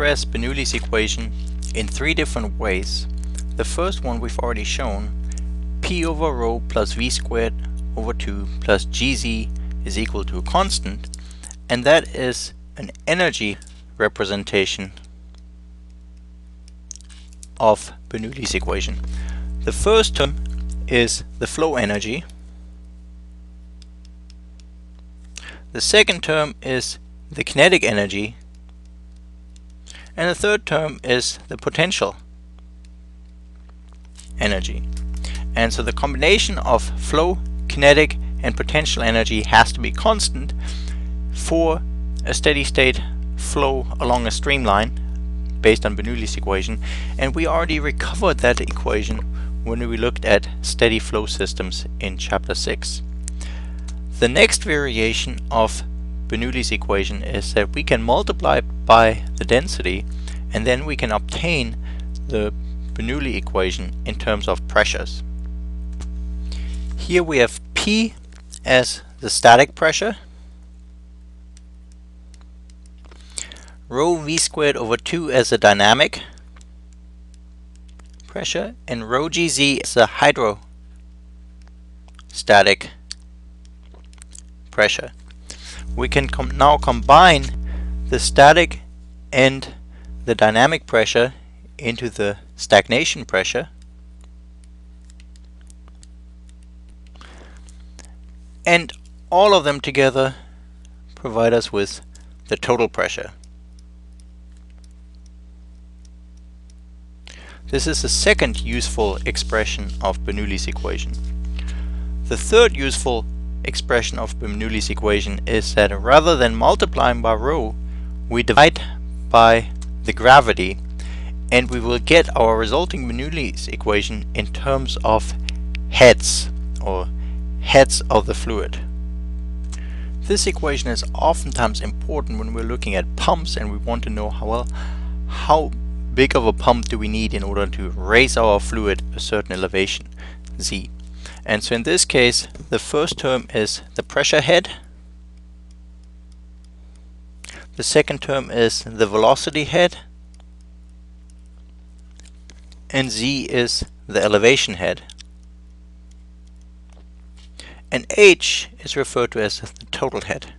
express Bernoulli's equation in three different ways. The first one we've already shown, P over rho plus V squared over 2 plus Gz is equal to a constant, and that is an energy representation of Bernoulli's equation. The first term is the flow energy. The second term is the kinetic energy. And the third term is the potential energy. And so the combination of flow, kinetic, and potential energy has to be constant for a steady state flow along a streamline based on Bernoulli's equation. And we already recovered that equation when we looked at steady flow systems in chapter 6. The next variation of Bernoulli's equation is that we can multiply by the density, and then we can obtain the Bernoulli equation in terms of pressures. Here we have P as the static pressure, rho V squared over 2 as the dynamic pressure, and rho Gz as the hydrostatic pressure. We can now combine the static and the dynamic pressure into the stagnation pressure, and all of them together provide us with the total pressure. This is the second useful expression of Bernoulli's equation. The third useful expression of Bernoulli's equation is that rather than multiplying by rho, we divide by the gravity, and we will get our resulting Bernoulli's equation in terms of heads, or heads of the fluid. This equation is oftentimes important when we're looking at pumps and we want to know how big of a pump do we need in order to raise our fluid a certain elevation, Z. And so in this case, the first term is the pressure head, the second term is the velocity head, and Z is the elevation head. And H is referred to as the total head.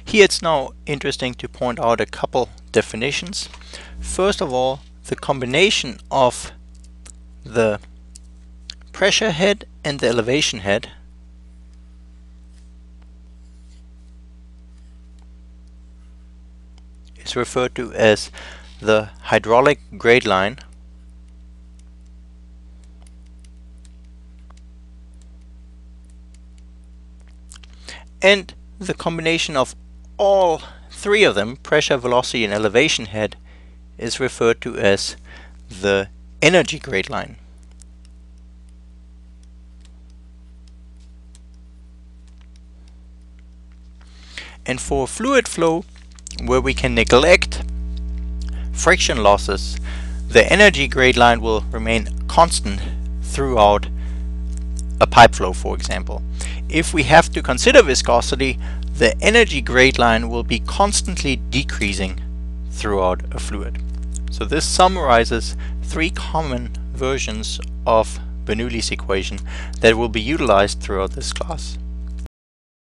Here it's now interesting to point out a couple definitions. First of all, the combination of the pressure head and the elevation head is referred to as the hydraulic grade line, and the combination of all three of them, pressure, velocity, and elevation head, is referred to as the energy grade line. And for fluid flow, where we can neglect friction losses, the energy grade line will remain constant throughout a pipe flow, for example. If we have to consider viscosity, the energy grade line will be constantly decreasing throughout a fluid. So this summarizes three common versions of Bernoulli's equation that will be utilized throughout this class.